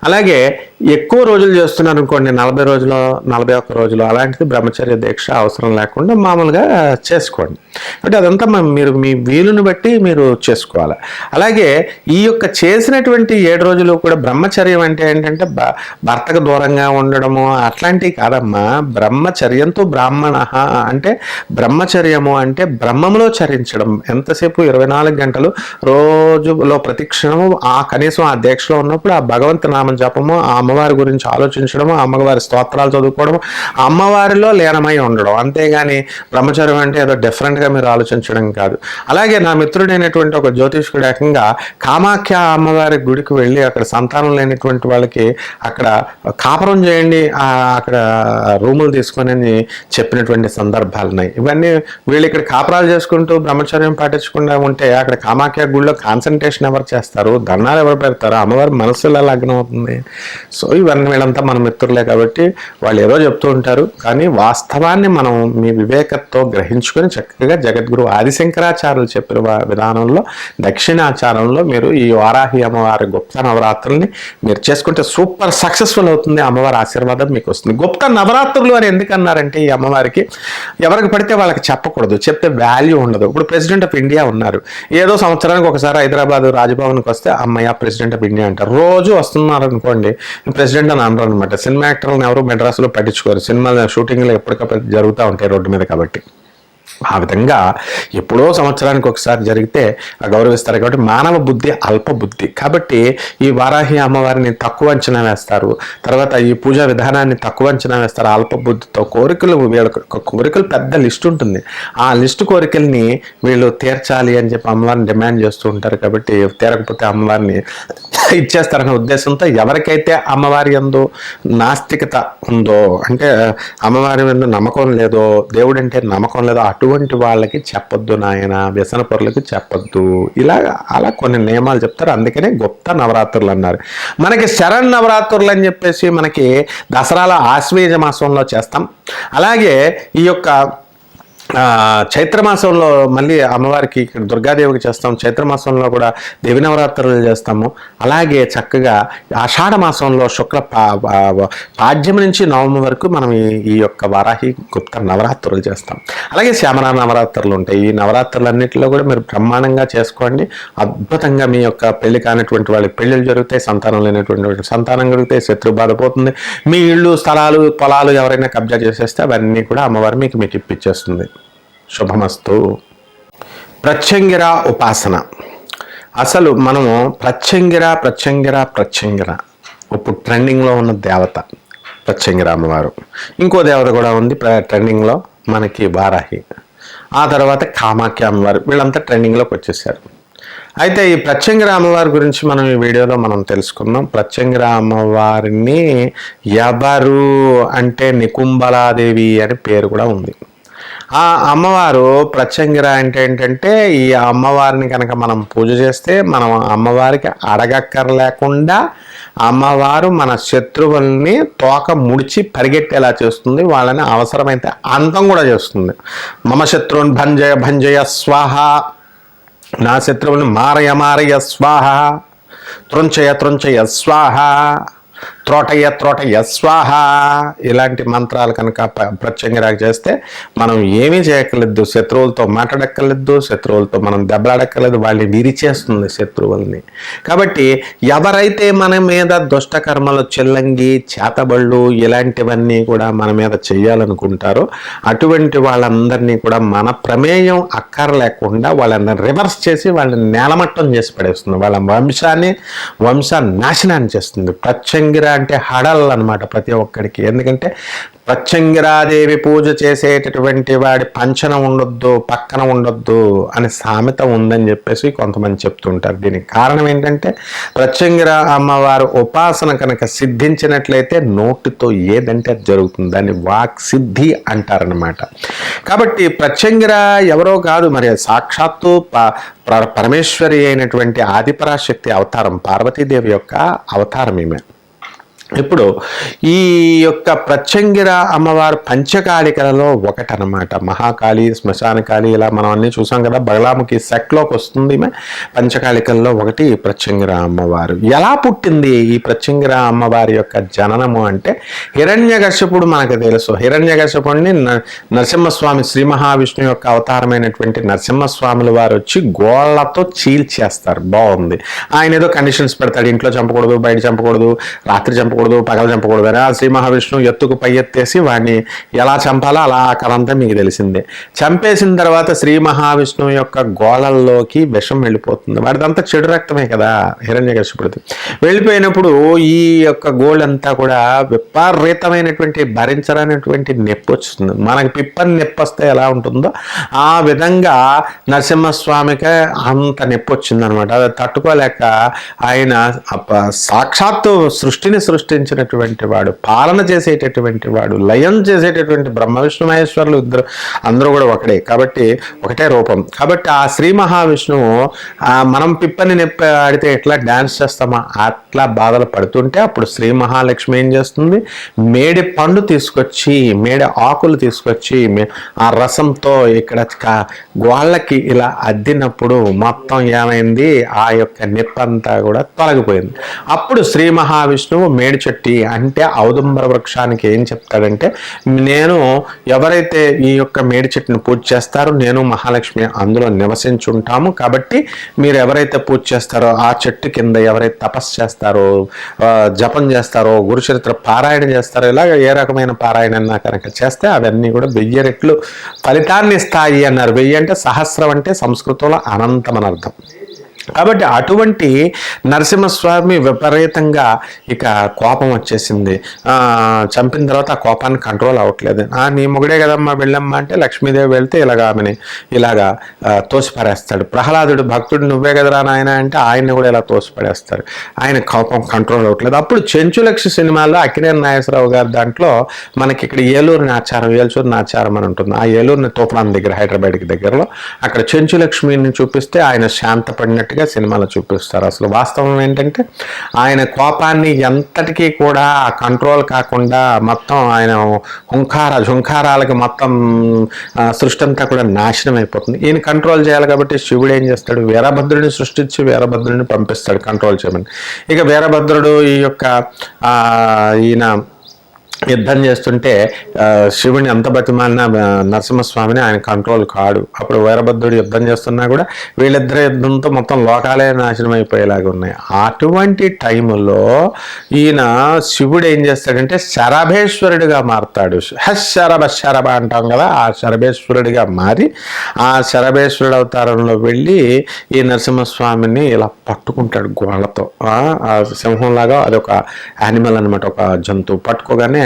అలాగే ఎక్కువ రోజులు చేస్తున్నారు అనుకోండి, 40 రోజులు 41 రోజులు, అలాంటిది బ్రహ్మచర్య దీక్ష అవసరం లేకుండా మామూలుగా చేసుకోండి. అంటే అదంతా మీరు మీ వీలుని బట్టి మీరు చేసుకోవాలి. అలాగే ఈ యొక్క చేసినటువంటి 7 రోజులు కూడా బ్రహ్మచర్యం అంటే ఏంటంటే భర్తకు దూరంగా ఉండడము అట్లాంటివి కాదమ్మా. బ్రహ్మచర్యంతో బ్రాహ్మణ అంటే బ్రహ్మచర్యము అంటే బ్రహ్మములో చరించడం. ఎంతసేపు 24 గంటలు రోజులో ప్రతి క్షణము కనీసం ఆ దీక్షలో ఉన్నప్పుడు ఆ భగవంతు నామ జపము, ఆ అమ్మవారి గురించి ఆలోచించడము, అమ్మవారి స్తోత్రాలు చదువుకోవడము, అమ్మవారి అమ్మవారిలో లీనమై ఉండడం, అంతేగాని బ్రహ్మచర్యం అంటే ఏదో డిఫరెంట్గా మీరు ఆలోచించడం కాదు. అలాగే నా మిత్రుడైనటువంటి ఒక జ్యోతిష్కుడు ఏకంగా కామాఖ్య అమ్మవారి గుడికి వెళ్ళి అక్కడ సంతానం లేనటువంటి వాళ్ళకి అక్కడ కాపురం చేయండి, అక్కడ రూములు తీసుకొని చెప్పినటువంటి సందర్భాలు ఉన్నాయి. ఇవన్నీ వీళ్ళు ఇక్కడ కాపురాలు చేసుకుంటూ బ్రహ్మచర్యం పాటించకుండా ఉంటే అక్కడ కామాఖ్య గుడిలో కాన్సన్ట్రేషన్ ఎవరు చేస్తారు, దండాలు ఎవరు పెడతారు, అమ్మవారి మనసులో లగ్నం అవుతుంది. సో ఇవన్నీ వీళ్ళంతా మన మిత్రులే కాబట్టి వాళ్ళు ఏదో చెప్తూ ఉంటారు, కానీ వాస్తవాన్ని మనం మీ వివేకంతో గ్రహించుకొని చక్కగా జగద్గురు ఆదిశంకరాచార్యులు చెప్పిన విధానంలో దక్షిణాచారంలో మీరు ఈ వారాహి అమ్మవారి గుప్త నవరాత్రుల్ని మీరు చేసుకుంటే సూపర్ సక్సెస్ఫుల్ అవుతుంది. అమ్మవారి ఆశీర్వాదం మీకు వస్తుంది. గుప్త నవరాత్రులు అని ఎందుకు అన్నారంటే ఈ అమ్మవారికి ఎవరికి పడితే వాళ్ళకి చెప్పకూడదు, చెప్తే వాల్యూ ఉండదు. ఇప్పుడు ప్రెసిడెంట్ ఆఫ్ ఇండియా ఉన్నారు, ఏదో సంవత్సరానికి ఒకసారి హైదరాబాద్ రాజ్భవన్కి వస్తే అమ్మయ్య ప్రెసిడెంట్ ఆఫ్ ఇండియా అంటారు. రోజు వస్తున్నారు అనుకోండి ప్రెసిడెంట్ అని అనరు అనమాట. సినిమా యాక్టర్లను ఎవరు మెడ్రాస్లో పట్టించుకోరు, సినిమా షూటింగ్లు ఎప్పటికప్పుడు జరుగుతూ ఉంటాయి రోడ్డు మీద కాబట్టి. ఆ విధంగా ఎప్పుడో సంవత్సరానికి ఒకసారి జరిగితే గౌరవిస్తారు కాబట్టి మానవ బుద్ధి అల్ప బుద్ధి కాబట్టి ఈ వారాహి అమ్మవారిని తక్కువ అంచనా వేస్తారు. తర్వాత ఈ పూజా విధానాన్ని తక్కువ అంచనా వేస్తారు అల్ప బుద్ధితో. కోరికలు పెద్ద లిస్ట్ ఉంటుంది, ఆ లిస్టు కోరికల్ని వీళ్ళు తీర్చాలి అని చెప్పి అమ్మవారిని డిమాండ్ చేస్తూ ఉంటారు. కాబట్టి తీరకపోతే అమ్మవారిని ఇచ్చేస్తారనే ఉద్దేశంతో ఎవరికైతే అమ్మవారి యందు నాస్తికత ఉందో, అంటే అమ్మవారి మీద నమ్మకం లేదో, దేవుడు అంటే నమ్మకం లేదో అటువంటి వాళ్ళకి చెప్పొద్దు నాయన, వ్యసన పరులకి చెప్పొద్దు, అలా కొన్ని నియమాలు చెప్తారు. అందుకనే గుప్త నవరాత్రులు అన్నారు. మనకి శరణ్ నవరాత్రులు అని చెప్పేసి మనకి దసరాల ఆశ్వేజ మాసంలో చేస్తాం. అలాగే ఈ యొక్క చైత్రమాసంలో మళ్ళీ అమ్మవారికి ఇక్కడ దుర్గాదేవికి చేస్తాం, చైత్రమాసంలో కూడా దేవి నవరాత్రులు చేస్తాము. అలాగే చక్కగా ఆషాఢ మాసంలో శుక్ల పాడ్యం నుంచి నవమి వరకు మనం ఈ యొక్క వారాహి గుప్త నవరాత్రులు చేస్తాం. అలాగే శ్యామల నవరాత్రులు ఉంటాయి. ఈ నవరాత్రులన్నింటిలో కూడా మీరు బ్రహ్మాండంగా చేసుకోండి. అద్భుతంగా మీ యొక్క పెళ్లి కానిటువంటి వాళ్ళకి పెళ్ళిళ్ళు జరుగుతాయి, సంతానం లేనటువంటి సంతానం కలుగుతాయి, శత్రు బాధ పోతుంది. మీ ఇళ్ళు స్థలాలు పొలాలు ఎవరైనా కబ్జా చేసేస్తే అవన్నీ కూడా అమ్మవారు మీకు ఇప్పించేస్తుంది. శుభమస్తు. ప్రత్యంగిర ఉపాసన. అసలు మనము ప్రత్యంగిర ఇప్పుడు ట్రెండింగ్లో ఉన్న దేవత ప్రత్యంగిర అమ్మవారు. ఇంకో దేవత కూడా ఉంది ట్రెండింగ్లో, మనకి వారాహి. ఆ తర్వాత కామాఖ్య అమ్మవారు. వీళ్ళంతా ట్రెండింగ్లోకి వచ్చేసారు. అయితే ఈ ప్రత్యంగిర అమ్మవారి గురించి మనం ఈ వీడియోలో మనం తెలుసుకున్నాం. ప్రత్యంగిర అమ్మవారిని ఎవరు అంటే నికుంబలాదేవి అని పేరు కూడా ఉంది. ఆ అమ్మవారు ప్రత్యంగిర అంటే ఏంటంటే ఈ అమ్మవారిని కనుక మనం పూజ చేస్తే మనం అమ్మవారికి అడగక్కర్లేకుండా అమ్మవారు మన శత్రువుల్ని తోక ముడిచి పరిగెట్టేలా చేస్తుంది. వాళ్ళని అవసరమైతే అంతం కూడా చేస్తుంది. మమ శత్రువుని భంజయ స్వాహ, నా శత్రువుని మారయ స్వాహ, త్రుంచయ స్వాహ, త్రోటయ్య స్వాహ. ఇలాంటి మంత్రాలు కనుక ప్రత్యంగిరాకు చేస్తే మనం ఏమీ చేయక్కర్లేదు, శత్రువులతో మాట్లాడక్కర్లేదు, శత్రువులతో మనం దెబ్బలాడక్కర్లేదు, వాళ్ళని విరిచేస్తుంది శత్రువుల్ని. కాబట్టి ఎవరైతే మన మీద దుష్ట కర్మలు, చెల్లంగి, చేతబళ్ళు ఇలాంటివన్నీ కూడా మన మీద చెయ్యాలనుకుంటారో అటువంటి వాళ్ళందరినీ కూడా మన ప్రమేయం అక్కర్లేకుండా వాళ్ళని రివర్స్ చేసి వాళ్ళని నేలమట్టం చేసి పడేస్తుంది. వాళ్ళ వంశ నాశనాన్ని చేస్తుంది. ప్రత్యంగిర అంటే హడల్ అన్నమాట ప్రతి ఒక్కడికి. ఎందుకంటే ప్రత్యంగిరాదేవి పూజ చేసేటటువంటి వాడి పంచన ఉండొద్దు, పక్కన ఉండొద్దు అనే సామెత ఉందని చెప్పేసి కొంతమంది చెప్తుంటారు. దీనికి కారణం ఏంటంటే ప్రత్యంగిర అమ్మవారు ఉపాసన కనుక సిద్ధించినట్లయితే నోటితో ఏదంటే జరుగుతుంది, దాన్ని వాక్ సిద్ధి అంటారనమాట. కాబట్టి ప్రత్యంగిర ఎవరో కాదు, మరి సాక్షాత్తు పరమేశ్వరి అయినటువంటి ఆదిపరాశక్తి అవతారం, పార్వతీదేవి యొక్క అవతారం ఈమె. ఇప్పుడు ఈ యొక్క ప్రత్యంగిర అమ్మవారు పంచకాళికలలో ఒకటనమాట. మహాకాళి, శ్మశానకాళి ఇలా మనం అన్నీ చూసాం కదా. బగలాముఖి సెట్లోకి వస్తుంది ఈమె. పంచకాళికల్లో ఒకటి ప్రత్యంగిర అమ్మవారు. ఎలా పుట్టింది ఈ ప్రత్యంగిర అమ్మవారి యొక్క జననము అంటే హిరణ్యకశ్యపుడు మనకు తెలుసు. హిరణ్యకశ్యపుడిని నరసింహస్వామి, శ్రీ మహావిష్ణువు యొక్క అవతారమైనటువంటి నరసింహస్వాముల వారు వచ్చి గోళ్లతో చీల్చేస్తారు. బాగుంది. ఆయన ఏదో కండిషన్స్ పెడతాడు, ఇంట్లో చంపకూడదు, బయట చంపకూడదు, రాత్రి చంపకూడదు, చంపకూడదు, పగలు చంపకూడదు అని ఆ శ్రీ మహావిష్ణువు ఎత్తుకు పై ఎత్తేసి వాడిని ఎలా చంపాలో అలా ఆ కథ అంతా మీకు తెలిసిందే. చంపేసిన తర్వాత శ్రీ మహావిష్ణువు యొక్క గోళల్లోకి విషం వెళ్ళిపోతుంది. వాడిదంతా చెడు రక్తమే కదా హిరణ్యకశిపుడిది. వెళ్ళిపోయినప్పుడు ఈ యొక్క గోళ్ అంతా కూడా విపరీతమైనటువంటి భరించరానటువంటి నొప్పి వస్తుంది. మనకి పిప్పని నొప్పి వస్తే ఎలా ఉంటుందో ఆ విధంగా నరసింహస్వామికి అంత నొప్పి వచ్చింది అనమాట. అది తట్టుకోలేక ఆయన సాక్షాత్తు సృష్టిని సృష్టించినటువంటి వాడు, పాలన చేసేటటువంటి వాడు, లయం చేసేటటువంటి బ్రహ్మ విష్ణు మహేశ్వరులు ఇద్దరు అందరూ కూడా ఒకటే కాబట్టి ఒకటే రూపం కాబట్టి ఆ శ్రీ మహావిష్ణువు మనం పిప్పని నొప్పి ఆడితే ఎట్లా డ్యాన్స్ చేస్తామో అట్లా బాధలు పడుతుంటే అప్పుడు శ్రీ మహాలక్ష్మి ఏం చేస్తుంది, మేడి పండు తీసుకొచ్చి మేడి ఆకులు తీసుకొచ్చి ఆ రసంతో ఇక్కడ గోళ్ళకి ఇలా అద్దినప్పుడు మొత్తం ఏమైంది, ఆ యొక్క నొప్పంతా కూడా తొలగిపోయింది. అప్పుడు శ్రీ మహావిష్ణువు మేడి చెట్టు అంటే ఔదుంబర వృక్షానికి ఏం చెప్తాడంటే, నేను ఎవరైతే ఈ యొక్క మేడి చెట్టుని పూజ చేస్తారో నేను మహాలక్ష్మి అందులో నివసించుంటాము, కాబట్టి మీరు ఎవరైతే పూజ చేస్తారో ఆ చెట్టు కింద ఎవరైతే తపస్సు చేస్తారో, జపం చేస్తారో, గురుచరిత్ర పారాయణ చేస్తారో, ఇలాగ ఏ రకమైన పారాయణ కనుక చేస్తే అవన్నీ కూడా 1000 రెట్లు ఫలితాన్ని ఇస్తాయి అన్నారు. 1000 అంటే సహస్రం అంటే సంస్కృతంలో అనంతం అని అర్థం. కాబట్టి అటువంటి నరసింహస్వామి విపరీతంగా ఇక కోపం వచ్చేసింది. చంపిన తర్వాత ఆ కోపాన్ని కంట్రోల్ అవ్వట్లేదు. నీ మొగుడే కదమ్మా వెళ్ళమ్మా అంటే లక్ష్మీదేవి వెళ్తే ఇలాగా తోసిపడేస్తాడు. ప్రహ్లాదుడు భక్తుడు నువ్వే కదరా నాయన అంటే ఆయన్ని కూడా ఇలా తోసిపడేస్తారు. ఆయన కోపం కంట్రోల్ అవ్వట్లేదు. అప్పుడు చెంచులక్ష్మి సినిమాలో అక్కినేని నాగేశ్వరరావు గారి దాంట్లో మనకి ఇక్కడ ఏలూరు నాచారం అని ఉంటుంది. ఆ ఏలూరుని తోపులాన్ దగ్గర హైదరాబాద్కి దగ్గరలో అక్కడ చెంచులక్ష్మిని చూపిస్తే ఆయన శాంతపడినట్టుగా సినిమాలో చూపిస్తారు. అసలు వాస్తవం ఏంటంటే ఆయన కోపాన్ని ఎంతటికీ కూడా కంట్రోల్ కాకుండా మొత్తం ఆయన హుంకారాలకి మొత్తం సృష్టి అంతా కూడా నాశనం అయిపోతుంది. ఈయన కంట్రోల్ చేయాలి కాబట్టి శివుడు ఏం చేస్తాడు, వీరభద్రుడిని సృష్టించి వీరభద్రుడిని పంపిస్తాడు కంట్రోల్ చేయమని. ఇక వీరభద్రుడు ఈ యొక్క ఈయన యుద్ధం చేస్తుంటే శివుని ఎంత బతిమాలినా నరసింహస్వామిని ఆయన కంట్రోల్ కాడు. అప్పుడు వీరభద్రుడు యుద్ధం చేస్తున్నా కూడా వీళ్ళిద్దరి యుద్ధంతో మొత్తం లోకాలే నాశనం అయిపోయేలాగా ఉన్నాయి. అటువంటి టైములో ఈయన శివుడు ఏం చేస్తాడంటే శరభేశ్వరుడిగా మారుతాడు. శరభ అంటాం కదా, ఆ శరభేశ్వరుడిగా మారి ఆ శరభేశ్వరుడు అవతారంలో వెళ్ళి ఈ నరసింహస్వామిని ఇలా పట్టుకుంటాడు గోళ్ళతో. ఆ సింహంలాగా అదొక యానిమల్ అనమాట, ఒక జంతువు. పట్టుకోగానే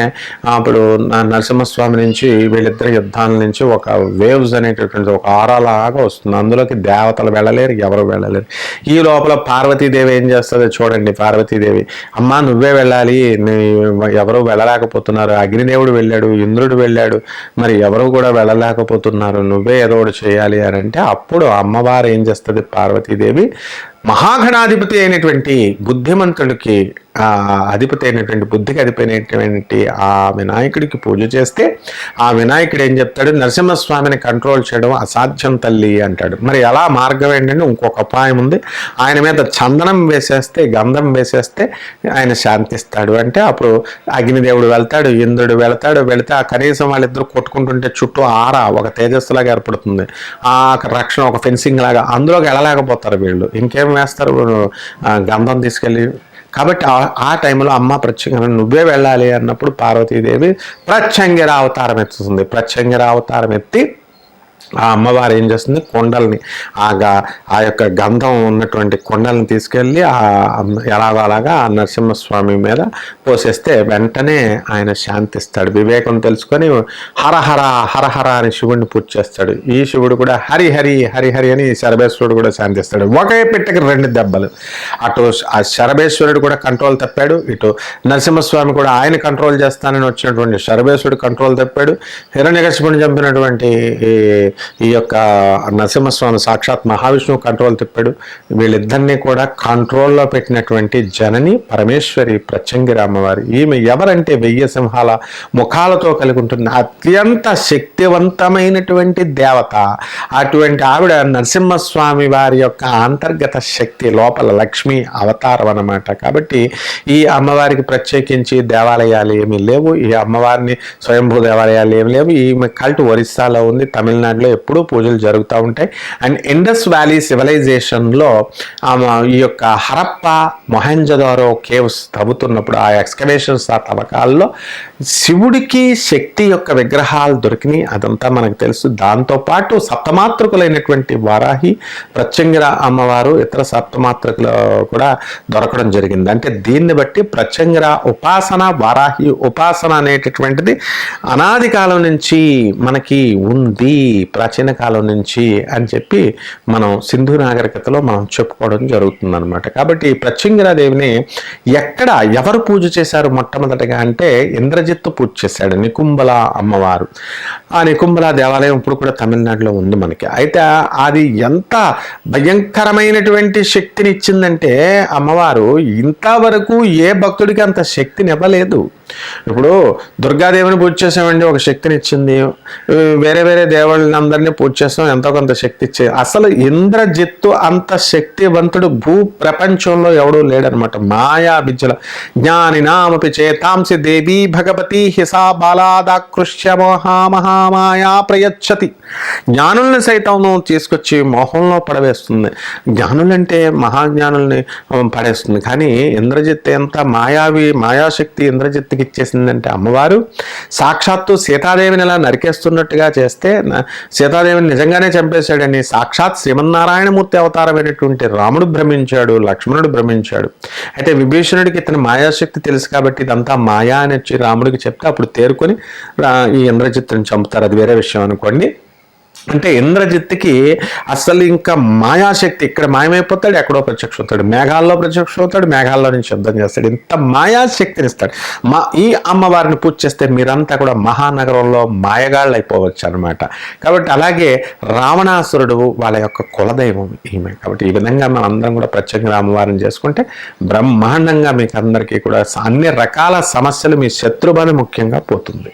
అప్పుడు నరసింహస్వామి నుంచి వీళ్ళిద్దరి యుద్ధాల నుంచి ఒక వేవ్స్ అనేటటువంటి ఒక ఆరాలాగా వస్తుంది. అందులోకి దేవతలు వెళ్ళలేరు, ఎవరు వెళ్ళలేరు. ఈ లోపల పార్వతీదేవి ఏం చేస్తుందో చూడండి. పార్వతీదేవి అమ్మా నువ్వే వెళ్ళాలి, ఎవరు వెళ్ళలేకపోతున్నారు, అగ్నిదేవుడు వెళ్ళాడు, ఇంద్రుడు వెళ్ళాడు, మరి ఎవరు కూడా వెళ్ళలేకపోతున్నారు, నువ్వే ఏదో ఒకటి చేయాలి అని అంటే అప్పుడు అమ్మవారు ఏం చేస్తుంది, పార్వతీదేవి మహాగణాధిపతి అయినటువంటి బుద్ధిమంతుడికి అధిపతి అయినటువంటి బుద్ధికి అధిపైనటువంటి ఆ వినాయకుడికి పూజ చేస్తే ఆ వినాయకుడు ఏం చెప్తాడు, నరసింహస్వామిని కంట్రోల్ చేయడం అసాధ్యం తల్లి అంటాడు. మరి ఎలా మార్గం ఏంటంటే ఇంకొక ఉపాయం ఉంది, ఆయన మీద చందనం వేసేస్తే, గంధం వేసేస్తే ఆయన శాంతిస్తాడు అంటే అప్పుడు అగ్నిదేవుడు వెళ్తాడు, ఇంద్రుడు వెళితే ఆ కనీసం వాళ్ళిద్దరు కొట్టుకుంటుంటే చుట్టూ ఒక తేజస్సులాగా ఏర్పడుతుంది. ఆ రక్షణ ఒక ఫెన్సింగ్ లాగా, అందులోకి వెళ్ళలేకపోతారు వీళ్ళు. ఇంకేం వేస్తారు, గంధం తీసుకెళ్ళి. కాబట్టి ఆ టైంలో అమ్మ ప్రత్యంగిర నువ్వే వెళ్ళాలి అన్నప్పుడు పార్వతీదేవి ప్రత్యంగిర అవతారం ఎత్తుతుంది. ప్రత్యంగిర అవతారం ఎత్తి ఆ అమ్మవారు ఏం చేస్తుంది, కొండల్ని ఆ యొక్క గంధం ఉన్నటువంటి కొండల్ని తీసుకెళ్ళి అలాగా ఆ నరసింహస్వామి మీద పోసేస్తే వెంటనే ఆయన శాంతిస్తాడు. వివేకం తెలుసుకొని హరహర హరహర అని శివుడిని పూజ చేస్తాడు. ఈ శివుడు కూడా హరి హరి హరి హరి అని శరభేశ్వరుడు కూడా శాంతిస్తాడు. ఒకే పెట్టకి 2 దెబ్బలు. అటు ఆ శరభేశ్వరుడు కూడా కంట్రోల్ తప్పాడు, ఇటు నరసింహస్వామి కూడా ఆయన కంట్రోల్ చేస్తానని వచ్చినటువంటి శరభేశ్వరుడు కంట్రోల్ తప్పాడు. హిరణ్యకశిపుని చంపినటువంటి ఈ యొక్క నరసింహస్వామి సాక్షాత్ మహావిష్ణువు కంట్రోల్ తిప్పాడు. వీళ్ళిద్దరినీ కూడా కంట్రోల్లో పెట్టినటువంటి జనని పరమేశ్వరి ప్రత్యంగిరి అమ్మవారి. ఈమె ఎవరంటే 1000 సింహాల ముఖాలతో కలిగి ఉంటుంది, అత్యంత శక్తివంతమైనటువంటి దేవత. అటువంటి ఆవిడ నరసింహస్వామి వారి యొక్క అంతర్గత శక్తి, లోపల లక్ష్మీ అవతారం అన్నమాట. కాబట్టి ఈ అమ్మవారికి ప్రత్యేకించి దేవాలయాలు ఏమీ లేవు, ఈ అమ్మవారిని స్వయంభూ దేవాలయాలు ఏమి లేవు. ఈమె కల్ట్ ఒరిస్సాలో ఉంది, తమిళనాడులో తమిళనాడులో ఎప్పుడూ పూజలు జరుగుతూ ఉంటాయి. అండ్ ఇండస్ వ్యాలీ సివిలైజేషన్లో ఈ యొక్క హరప్ప మొహెంజదారో కేవ్స్ తవ్వుతున్నప్పుడు ఆ ఎక్స్కవేషన్స్ ఆ తవ్వకాల్లో శివుడికి శక్తి యొక్క విగ్రహాలు దొరికినాయి. అదంతా మనకు తెలుసు. దాంతోపాటు సప్తమాతృకులైనటువంటి వారాహి, ప్రత్యంగిర అమ్మవారు, ఇతర సప్తమాతృకులు కూడా దొరకడం జరిగింది. అంటే దీన్ని బట్టి ప్రత్యంగిర ఉపాసన, వారాహి ఉపాసన అనేటటువంటిది అనాది కాలం నుంచి మనకి ఉంది, ప్రాచీన కాలం నుంచి అని చెప్పి మనం సింధు నాగరికతలో మనం చెప్పుకోవడం జరుగుతుంది అనమాట. కాబట్టి ప్రత్యంగిరాదేవిని ఎక్కడ ఎవరు పూజ చేశారు మొట్టమొదటిగా అంటే ఇంద్రజిత్తు పూజ చేశాడు, నికుంబల అమ్మవారు. ఆ నికుంబల దేవాలయం ఇప్పుడు కూడా తమిళనాడులో ఉంది మనకి. అయితే అది ఎంత భయంకరమైనటువంటి శక్తిని ఇచ్చిందంటే అమ్మవారు ఇంతవరకు ఏ భక్తుడికి అంత శక్తిని ఇవ్వలేదు. ఇప్పుడు దుర్గాదేవిని పూజ చేసామండి, ఒక శక్తిని ఇచ్చింది. వేరే వేరే దేవుళ్ళని అందరినీ పూజ చేస్తాం, ఎంతో కొంత శక్తి ఇచ్చేది. అసలు ఇంద్రజిత్తు అంత శక్తివంతుడు భూ ప్రపంచంలో ఎవడూ లేడనమాట. మాయా విద్యల జ్ఞాని నామపి చేతాంసి దేవి భగవతి హిసా బాలాదాకృష్య మహామహామాయా ప్రయచ్చతి. జ్ఞానుల్ని సైతం తీసుకొచ్చి మోహంలో పడవేస్తుంది. జ్ఞానులంటే మహాజ్ఞానుల్ని పడేస్తుంది. కానీ ఇంద్రజిత్ ఎంత మాయాశక్తి ఇంద్రజిత్తుకి ఇచ్చేసిందంటే అమ్మవారు సాక్షాత్తు సీతాదేవిని ఇలా నరికేస్తున్నట్టుగా చేస్తే సీతాదేవిని నిజంగానే చంపేశాడని సాక్షాత్ శ్రీమన్నారాయణమూర్తి అవతారమైనటువంటి రాముడు భ్రమించాడు, లక్ష్మణుడు భ్రమించాడు. అయితే విభీషణుడికి ఇతని మాయాశక్తి తెలుసు కాబట్టి ఇదంతా మాయా అని వచ్చి రాముడికి చెప్తే అప్పుడు తేరుకొని ఈ ఇంద్రజిత్తుని చంపుతారు. అది వేరే విషయం అనుకోండి. అంటే ఇంద్రజిత్తుకి అసలు ఇంకా మాయాశక్తి, ఇక్కడ మాయమైపోతాడు, ఎక్కడో ప్రత్యక్ష అవుతాడు, మేఘాల్లో ప్రత్యక్ష అవుతాడు, మేఘాల్లో నుంచి యుద్ధం చేస్తాడు. ఇంత మాయాశక్తిని ఇస్తాడు. ఈ అమ్మవారిని పూజ చేస్తే మీరంతా కూడా మహానగరంలో మాయగాళ్ళు అయిపోవచ్చు అనమాట. కాబట్టి అలాగే రావణాసురుడు వాళ్ళ యొక్క కులదైవం ఈమె. కాబట్టి ఈ విధంగా మనం అందరం కూడా ప్రత్యేకంగా అమ్మవారిని చేసుకుంటే బ్రహ్మాండంగా మీకు అందరికీ కూడా అన్ని రకాల సమస్యలు, మీ శత్రుబాధ ముఖ్యంగా పోతుంది.